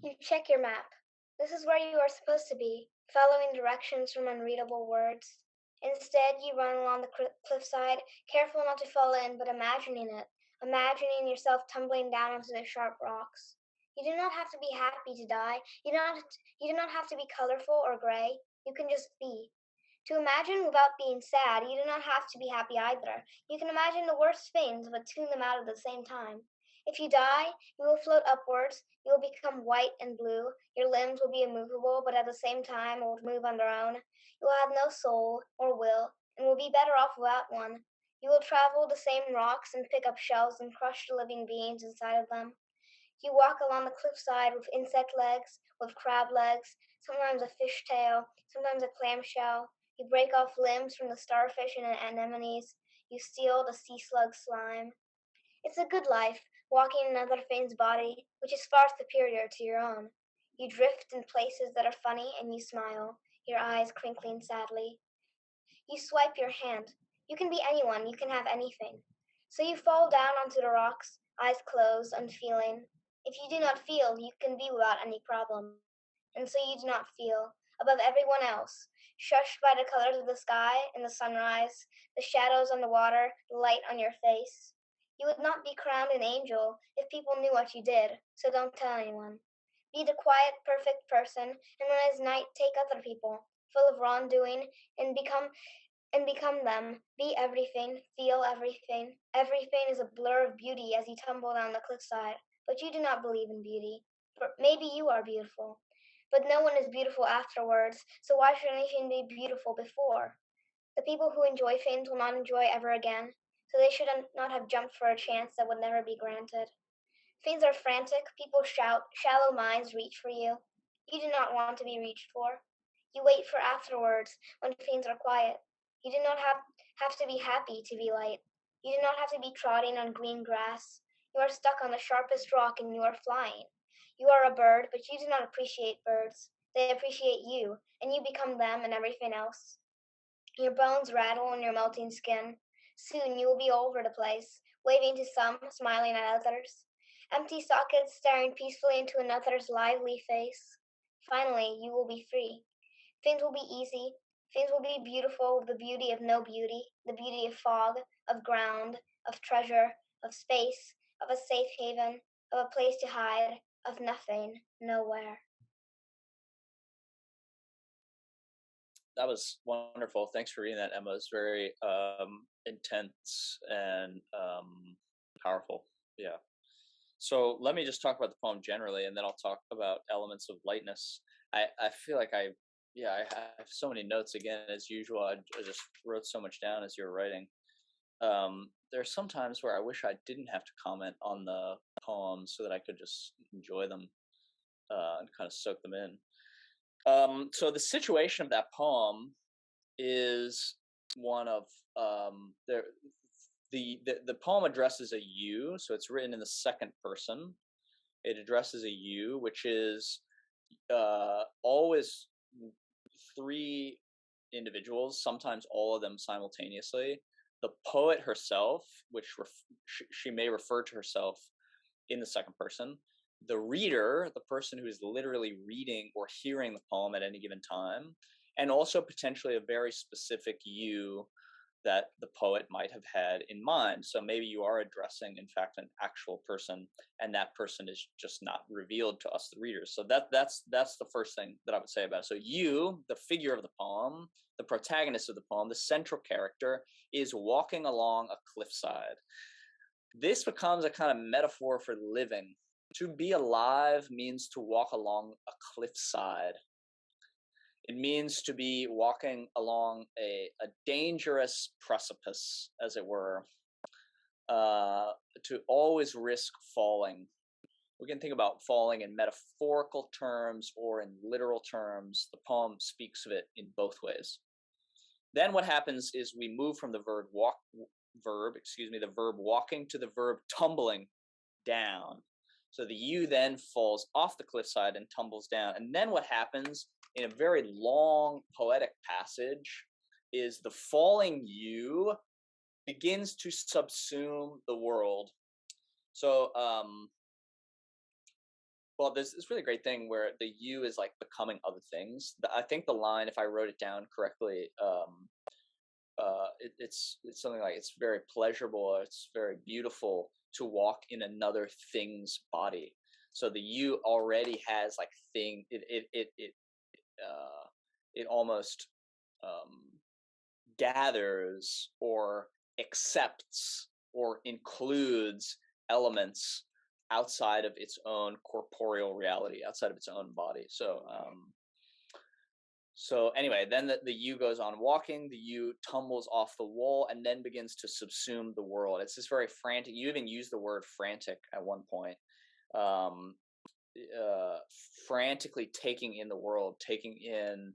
You check your map. This is where you are supposed to be, following directions from unreadable words. Instead, you run along the cliffside, careful not to fall in, but imagining it, imagining yourself tumbling down onto the sharp rocks. You do not have to be happy to die. You do not have to be colorful or gray. You can just be. To imagine without being sad, you do not have to be happy either. You can imagine the worst things, but tune them out at the same time. If you die, you will float upwards, you will become white and blue, your limbs will be immovable, but at the same time will move on their own. You will have no soul or will, and will be better off without one. You will travel the same rocks and pick up shells and crush the living beings inside of them. You walk along the cliffside with insect legs, with crab legs, sometimes a fish tail, sometimes a clam shell. You break off limbs from the starfish and anemones. You steal the sea slug slime. It's a good life, walking in another thing's body, which is far superior to your own. You drift in places that are funny and you smile, your eyes crinkling sadly. You swipe your hand. You can be anyone, you can have anything. So you fall down onto the rocks, eyes closed, unfeeling. If you do not feel, you can be without any problem. And so you do not feel, above everyone else, shushed by the colors of the sky and the sunrise, the shadows on the water, the light on your face. You would not be crowned an angel if people knew what you did, so don't tell anyone. Be the quiet, perfect person, and when it is night, take other people, full of wrongdoing, and become them. Be everything, feel everything. Everything is a blur of beauty as you tumble down the cliffside. But you do not believe in beauty. For maybe you are beautiful. But no one is beautiful afterwards, so why should anything be beautiful before? The people who enjoy things will not enjoy ever again, so they should not have jumped for a chance that would never be granted. Things are frantic, people shout, shallow minds reach for you. You do not want to be reached for. You wait for afterwards, when things are quiet. You do not have to be happy to be light. You do not have to be trotting on green grass. You are stuck on the sharpest rock and you are flying. You are a bird, but you do not appreciate birds. They appreciate you, and you become them and everything else. Your bones rattle on your melting skin. Soon you will be all over the place, waving to some, smiling at others. Empty sockets staring peacefully into another's lively face. Finally, you will be free. Things will be easy. Things will be beautiful with the beauty of no beauty, the beauty of fog, of ground, of treasure, of space, of a safe haven, of a place to hide, of nothing, nowhere. That was wonderful. Thanks for reading that, Emma. It's very intense and powerful. Yeah. So let me just talk about the poem generally, and then I'll talk about elements of lightness. I feel like I have so many notes again as usual. I just wrote so much down as you were writing. There are some times where I wish I didn't have to comment on the poems so that I could just enjoy them and kind of soak them in. So the situation of that poem is one of there. The poem addresses a you, so it's written in the second person. It addresses a you, which is always three individuals, sometimes all of them simultaneously. The poet herself, which she may refer to herself in the second person. The reader, the person who is literally reading or hearing the poem at any given time, and also potentially a very specific you that the poet might have had in mind. So maybe you are addressing, in fact, an actual person, and that person is just not revealed to us, the readers. So that's the first thing that I would say about it. So you, the figure of the poem, the protagonist of the poem, the central character, is walking along a cliffside. This becomes a kind of metaphor for living. To be alive means to walk along a cliffside. It means to be walking along a dangerous precipice, as it were, to always risk falling. We can think about falling in metaphorical terms or in literal terms. The poem speaks of it in both ways. Then what happens is we move from the verb walking to the verb tumbling down. So the you then falls off the cliffside and tumbles down. And then what happens in a very long poetic passage is the falling you begins to subsume the world. So Well, there's this really great thing where the you is like becoming other things. I think the line, if I wrote it down correctly, it's something like it's very pleasurable, it's very beautiful to walk in another thing's body. So the you already has like uh, it almost um, gathers or accepts or includes elements outside of its own corporeal reality, outside of its own body. So anyway, then the U goes on walking. The U tumbles off the wall and then begins to subsume the world. It's this very frantic. You even use the word frantic at one point. Um, uh, Frantically taking in the world, taking in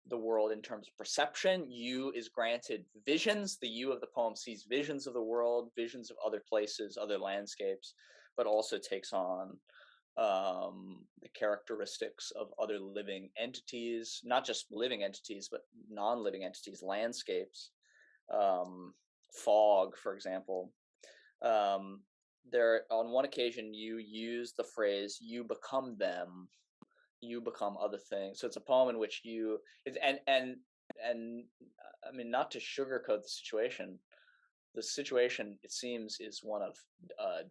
the world in terms of perception. You is granted visions. The you of the poem sees visions of the world, visions of other places, other landscapes, but also takes on the characteristics of other living entities, not just living entities, but non living entities, landscapes, um, fog, for example. Um, there, on one occasion, you use the phrase, you become them, you become other things. So it's a poem in which you, and I mean, not to sugarcoat the situation, it seems, is one of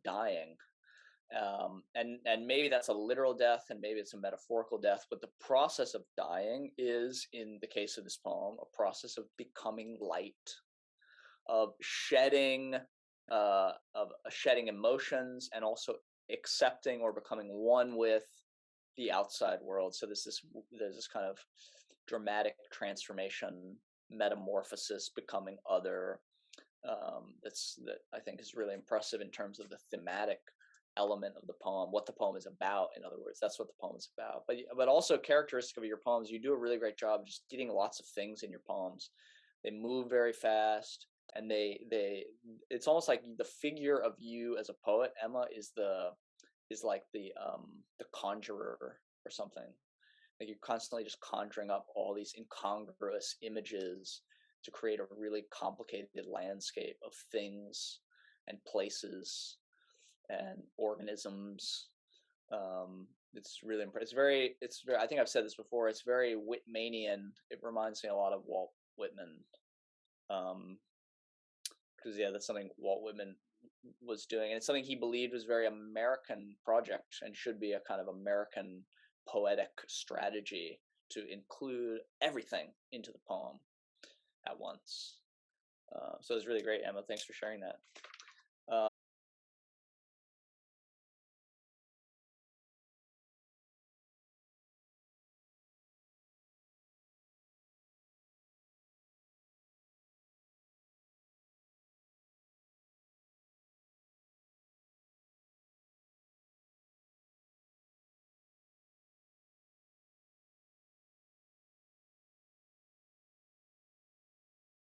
dying, and maybe that's a literal death and maybe it's a metaphorical death, but the process of dying is, in the case of this poem, a process of becoming light, of shedding emotions, and also accepting or becoming one with the outside world. So there's this kind of dramatic transformation, metamorphosis, becoming other, that I think is really impressive in terms of the thematic element of the poem, what the poem is about. In other words, that's what the poem is about. But also characteristic of your poems, you do a really great job just getting lots of things in your poems. They move very fast, and they it's almost like the figure of you as a poet, Emma, is like the conjurer or something. Like you're constantly just conjuring up all these incongruous images to create a really complicated landscape of things and places and organisms. It's really impressive. It's very. I think I've said this before. It's very Whitmanian. It reminds me a lot of Walt Whitman. Because yeah, that's something Walt Whitman was doing, and it's something he believed was very American project and should be a kind of American poetic strategy to include everything into the poem at once. So it's really great, Emma. Thanks for sharing that.